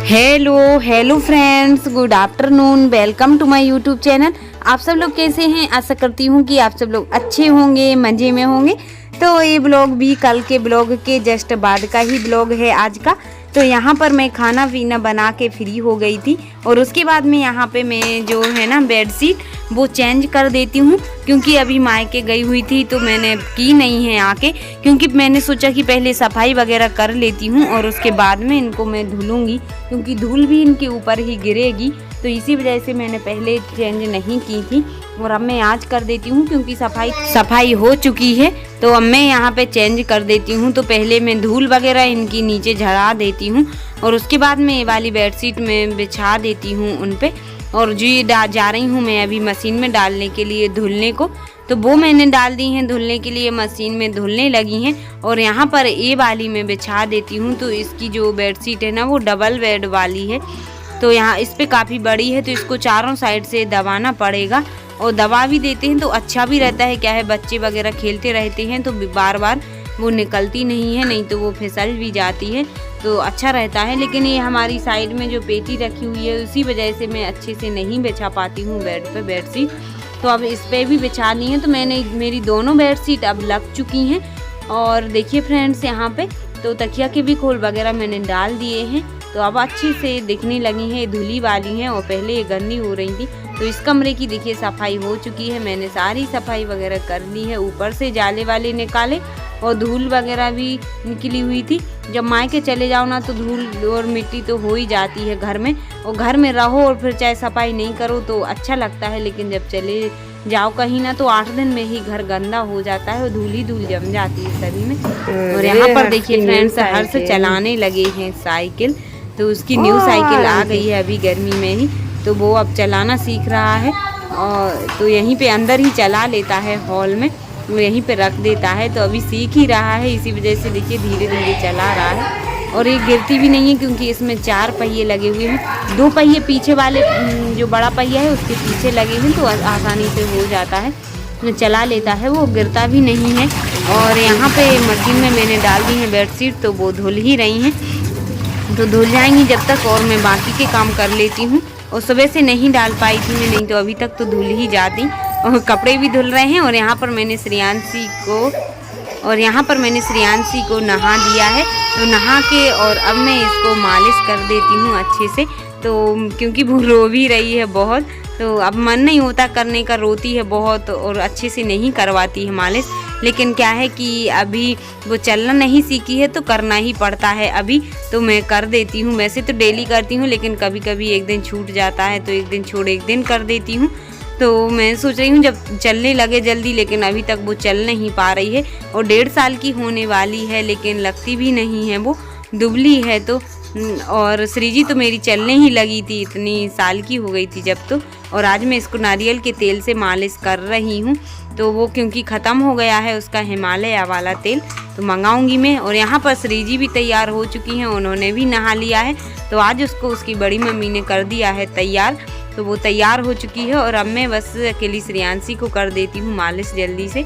Hello hello friends, good afternoon. Welcome to my YouTube channel. आप सब लोग कैसे हैं? आशा करती हूँ कि आप सब लोग अच्छे होंगे, मज़े में होंगे। तो ये ब्लॉग भी कल के ब्लॉग के जस्ट बाद का ही ब्लॉग है आज का। तो यहाँ पर मैं खाना पीना बना के फ्री हो गई थी और उसके बाद में यहाँ पे मैं जो है ना बेडशीट वो चेंज कर देती हूँ, क्योंकि अभी मायके गई हुई थी तो मैंने की नहीं है आके, क्योंकि मैंने सोचा कि पहले सफाई वगैरह कर लेती हूँ और उसके बाद में इनको मैं धुलूँगी, क्योंकि धूल भी इनके ऊपर ही गिरेगी। तो इसी वजह से मैंने पहले चेंज नहीं की थी और अब मैं आज कर देती हूँ, क्योंकि सफाई हो चुकी है। तो अब मैं यहाँ पे चेंज कर देती हूँ। तो पहले मैं धूल वगैरह इनकी नीचे झड़ा देती हूँ और उसके बाद में ये वाली बेडशीट में बिछा देती हूँ उन पे। और जो ये जा रही हूँ मैं अभी मशीन में डालने के लिए धुलने को, तो वो मैंने डाल दी हैं धुलने के लिए, मशीन में धुलने लगी हैं। और यहाँ पर ये वाली मैं बिछा देती हूँ। तो इसकी जो बेडशीट है ना वो डबल बेड वाली है, तो यहाँ इस पे काफ़ी बड़ी है, तो इसको चारों साइड से दबाना पड़ेगा। और दबा भी देते हैं तो अच्छा भी रहता है। क्या है, बच्चे वगैरह खेलते रहते हैं तो बार बार वो निकलती नहीं है, नहीं तो वो फिसल भी जाती है, तो अच्छा रहता है। लेकिन ये हमारी साइड में जो पेटी रखी हुई है उसी वजह से मैं अच्छे से नहीं बिछा पाती हूँ बेड पे बेडशीट। तो अब इस पर भी बिछानी है। तो मैंने मेरी दोनों बेडशीट अब लग चुकी हैं। और देखिए फ्रेंड्स, यहाँ पे तो तकिया के भी खोल वगैरह मैंने डाल दिए हैं, तो अब अच्छी से दिखने लगी हैं, धुली वाली हैं और पहले ये गंदी हो रही थी। तो इस कमरे की देखिए सफाई हो चुकी है, मैंने सारी सफाई वगैरह कर ली है। ऊपर से जाले वाले निकाले और धूल वगैरह भी निकली हुई थी। जब मायके चले जाओ ना तो धूल और मिट्टी तो हो ही जाती है घर में, और घर में रहो और फिर चाहे सफाई नहीं करो तो अच्छा लगता है। लेकिन जब चले जाओ कहीं ना तो 8 दिन में ही घर गंदा हो जाता है और धूल ही धूल जम जाती है सभी में। और यहाँ पर देखिए फ्रेंड्स, हर्ष चलाने लगे हैं साइकिल। तो उसकी न्यू साइकिल आ गई है अभी गर्मी में ही, तो वो अब चलाना सीख रहा है। और तो यहीं पे अंदर ही चला लेता है, हॉल में वो यहीं पे रख देता है। तो अभी सीख ही रहा है, इसी वजह से देखिए धीरे धीरे चला रहा है। और ये गिरती भी नहीं है, क्योंकि इसमें 4 पहिए लगे हुए हैं। 2 पहिए पीछे वाले जो बड़ा पहिया है उसके पीछे लगे हैं, तो आसानी से हो जाता है, तो चला लेता है, वो गिरता भी नहीं है। और यहाँ पे मशीन में मैंने डाल दी है बेडशीट, तो वो धुल ही रही हैं, तो धुल जाएंगी जब तक और मैं बाकी के काम कर लेती हूँ। और सुबह से नहीं डाल पाई थी मैं, नहीं तो अभी तक तो धुल ही जाती। और कपड़े भी धुल रहे हैं। और यहाँ पर मैंने श्रेयांशी को नहा दिया है, तो नहा के और अब मैं इसको मालिश कर देती हूँ अच्छे से। तो क्योंकि वो रो भी रही है बहुत, तो अब मन नहीं होता करने का, रोती है बहुत और अच्छे से नहीं करवाती है मालिश। लेकिन क्या है कि अभी वो चलना नहीं सीखी है तो करना ही पड़ता है अभी, तो मैं कर देती हूँ। वैसे तो डेली करती हूँ, लेकिन कभी कभी एक दिन छूट जाता है तो एक दिन छोड़ एक दिन कर देती हूँ। तो मैं सोच रही हूँ जब चलने लगे जल्दी, लेकिन अभी तक वो चल नहीं पा रही है। और 1.5 साल की होने वाली है, लेकिन लगती भी नहीं है, वो दुबली है। तो और श्रीजी तो मेरी चलने ही लगी थी, इतनी साल की हो गई थी जब तो। और आज मैं इसको नारियल के तेल से मालिश कर रही हूँ, तो वो क्योंकि ख़त्म हो गया है उसका हिमालय वाला तेल, तो मंगाऊंगी मैं। और यहाँ पर श्रीजी भी तैयार हो चुकी हैं, उन्होंने भी नहा लिया है। तो आज उसको उसकी बड़ी मम्मी ने कर दिया है तैयार, तो वो तैयार हो चुकी है। और अब मैं बस अकेली श्रेयांशी को कर देती हूँ मालिश जल्दी से।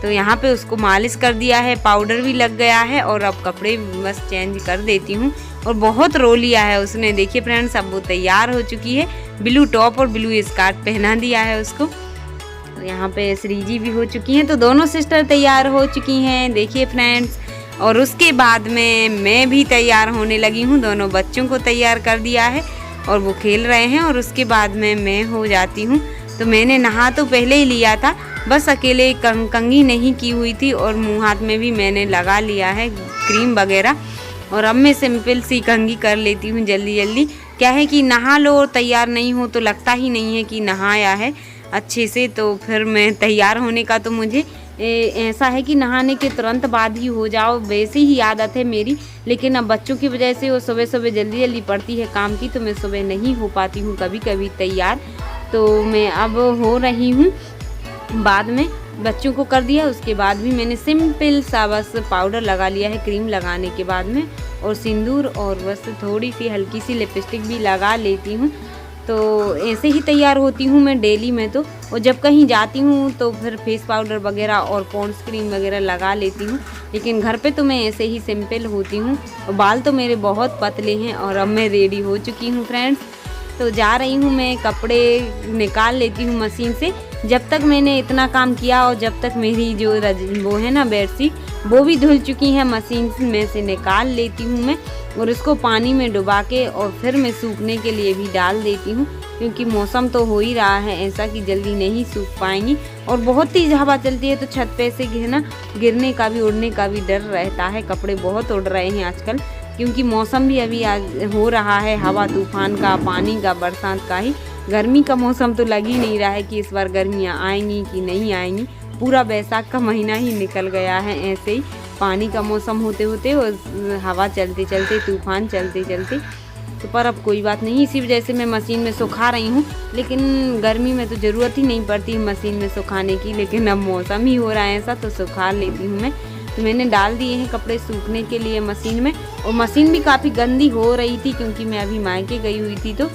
तो यहाँ पे उसको मालिश कर दिया है, पाउडर भी लग गया है, और अब कपड़े बस चेंज कर देती हूँ। और बहुत रो लिया है उसने, देखिए फ्रेंड्स, अब वो तैयार हो चुकी है। ब्लू टॉप और ब्लू स्कर्ट पहना दिया है उसको। तो यहाँ पे श्रीजी भी हो चुकी हैं, तो दोनों सिस्टर तैयार हो चुकी हैं, देखिए फ्रेंड्स। और उसके बाद में मैं भी तैयार होने लगी हूँ, दोनों बच्चों को तैयार कर दिया है और वो खेल रहे हैं। और उसके बाद में मैं हो जाती हूँ। तो मैंने नहा तो पहले ही लिया था, बस अकेले कंघी नहीं की हुई थी, और मुँह हाथ में भी मैंने लगा लिया है क्रीम वगैरह। और अब मैं सिंपल सी कंघी कर लेती हूँ जल्दी जल्दी। क्या है कि नहा लो और तैयार नहीं हो तो लगता ही नहीं है कि नहाया है अच्छे से। तो फिर मैं तैयार होने का तो मुझे ऐसा है कि नहाने के तुरंत बाद ही हो जाओ, वैसे ही आदत है मेरी। लेकिन अब बच्चों की वजह से वो सुबह सुबह जल्दी जल्दी पड़ती है काम की, तो मैं सुबह नहीं हो पाती हूँ कभी कभी तैयार। तो मैं अब हो रही हूँ, बाद में बच्चों को कर दिया। उसके बाद भी मैंने सिंपल सा बस पाउडर लगा लिया है क्रीम लगाने के बाद में, और सिंदूर और बस थोड़ी सी हल्की सी लिपस्टिक भी लगा लेती हूँ। तो ऐसे ही तैयार होती हूँ मैं डेली में तो। और जब कहीं जाती हूँ तो फिर फेस पाउडर वगैरह और पॉन्ड्स क्रीम वगैरह लगा लेती हूँ, लेकिन घर पे तो मैं ऐसे ही सिंपल होती हूँ। और बाल तो मेरे बहुत पतले हैं और अब मैं रेडी हो चुकी हूँ फ्रेंड्स। तो जा रही हूँ मैं, कपड़े निकाल लेती हूँ मशीन से। जब तक मैंने इतना काम किया और जब तक मेरी जो वो है ना बेडशीट वो भी धुल चुकी है, मशीन में से निकाल लेती हूँ मैं और इसको पानी में डुबा के और फिर मैं सूखने के लिए भी डाल देती हूँ, क्योंकि मौसम तो हो ही रहा है ऐसा कि जल्दी नहीं सूख पाएंगी। और बहुत तेज़ हवा चलती है तो छत पे से गिरने का भी उड़ने का भी डर रहता है। कपड़े बहुत उड़ रहे हैं आजकल, क्योंकि मौसम भी अभी हो रहा है हवा तूफान का, पानी का, बरसात का ही। गर्मी का मौसम तो लग ही नहीं रहा है कि इस बार गर्मियाँ आएंगी कि नहीं आएंगी। पूरा बैसाख का महीना ही निकल गया है ऐसे ही, पानी का मौसम होते होते और हवा चलते चलते, तूफान चलते चलते। तो पर अब कोई बात नहीं, इसी वजह से मैं मशीन में सुखा रही हूँ। लेकिन गर्मी में तो ज़रूरत ही नहीं पड़ती मशीन में सुखाने की, लेकिन अब मौसम ही हो रहा है ऐसा तो सुखा लेती हूँ मैं। तो मैंने डाल दिए हैं कपड़े सूखने के लिए मशीन में। और मशीन भी काफ़ी गंदी हो रही थी क्योंकि मैं अभी मायके गई हुई थी। तो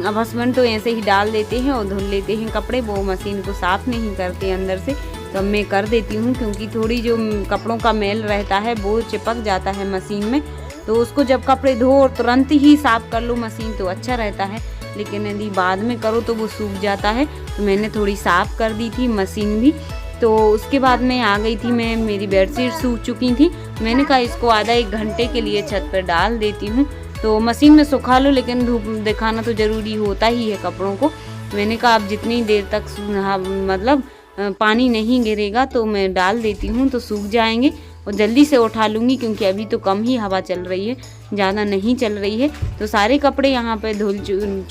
अब हस्बैंड तो ऐसे ही डाल देते हैं और धुल लेते हैं कपड़े, वो मशीन को साफ़ नहीं करते अंदर से। तो अब मैं कर देती हूँ, क्योंकि थोड़ी जो कपड़ों का मैल रहता है वो चिपक जाता है मशीन में। तो उसको जब कपड़े धो और तुरंत ही साफ़ कर लो मशीन तो अच्छा रहता है, लेकिन यदि बाद में करो तो वो सूख जाता है। तो मैंने थोड़ी साफ़ कर दी थी मशीन भी। तो उसके बाद मैं आ गई थी, मैं मेरी बेडशीट सूख चुकी थी। मैंने कहा इसको आधा 1 घंटे के लिए छत पर डाल देती हूँ। तो मशीन में सुखा लो, लेकिन धूप दिखाना तो ज़रूरी होता ही है कपड़ों को। मैंने कहा अब जितनी देर तक मतलब पानी नहीं गिरेगा तो मैं डाल देती हूँ तो सूख जाएंगे और जल्दी से उठा लूँगी, क्योंकि अभी तो कम ही हवा चल रही है, ज़्यादा नहीं चल रही है। तो सारे कपड़े यहाँ पे धुल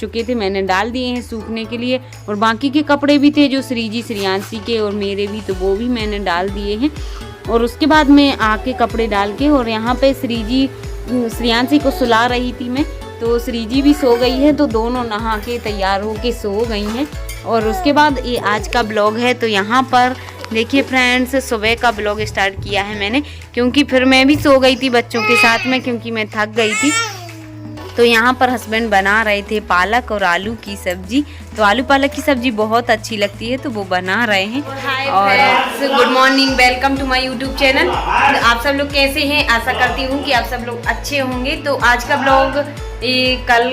चुके थे, मैंने डाल दिए हैं सूखने के लिए। और बाकी के कपड़े भी थे जो श्रीजी, श्रियांशी के और मेरे भी, तो वो भी मैंने डाल दिए हैं। और उसके बाद मैं आके कपड़े डाल के, और यहाँ पे श्रीजी श्रियांशी को सुला रही थी मैं, तो श्रीजी भी सो गई है। तो दोनों नहा के तैयार हो के सो गई हैं। और उसके बाद ये आज का ब्लॉग है। तो यहाँ पर देखिए फ्रेंड्स, सुबह का ब्लॉग स्टार्ट किया है मैंने, क्योंकि फिर मैं भी सो गई थी बच्चों के साथ में, क्योंकि मैं थक गई थी। तो यहाँ पर हस्बैंड बना रहे थे पालक और आलू की सब्जी। तो आलू पालक की सब्जी बहुत अच्छी लगती है तो वो बना रहे हैं। और good morning, welcome to my YouTube channel. आप सब लोग कैसे हैं? आशा करती हूँ कि आप सब लोग अच्छे होंगे। तो आज का ब्लॉग कल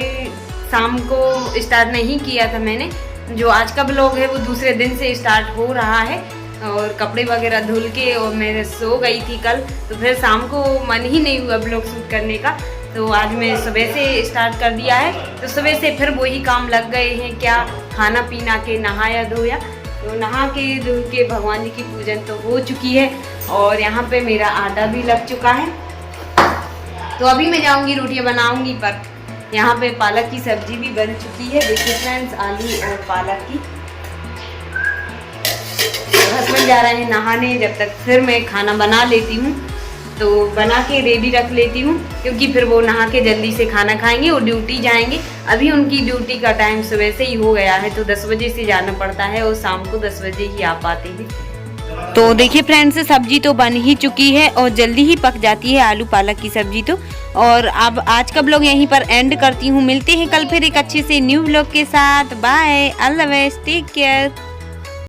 शाम को स्टार्ट नहीं किया था मैंने, जो आज का ब्लॉग है वो दूसरे दिन से स्टार्ट हो रहा है। और कपड़े वगैरह धुल के और मैं सो गई थी कल, तो फिर शाम को मन ही नहीं हुआ ब्लॉग शूट करने का। तो आज मैं सुबह से स्टार्ट कर दिया है। तो सुबह से फिर वही काम लग गए हैं, क्या खाना पीना के, नहाया धोया। तो नहा के धो के भगवान जी की पूजन तो हो चुकी है और यहाँ पे मेरा आटा भी लग चुका है। तो अभी मैं जाऊँगी रोटियाँ बनाऊँगी, पर यहाँ पे पालक की सब्जी भी बन चुकी है। देखिए फ्रेंड्स, आलू और पालक की। हस्बैंड जा रहे हैं नहाने, जब तक फिर मैं खाना बना लेती हूँ। तो बना के रेडी रख लेती हूँ, क्योंकि फिर वो नहा के जल्दी से खाना खाएंगे और ड्यूटी जाएंगे। अभी उनकी ड्यूटी का टाइम सुबह से ही हो गया है, तो 10 बजे से जाना पड़ता है और शाम को 10 बजे ही आ पाते हैं। तो देखिए फ्रेंड्स, सब्जी तो बन ही चुकी है और जल्दी ही पक जाती है आलू पालक की सब्जी तो। और अब आज का ब्लॉग यहीं पर एंड करती हूँ। मिलते हैं कल फिर एक अच्छे से न्यू ब्लॉग के साथ। Bye, all the best, take care.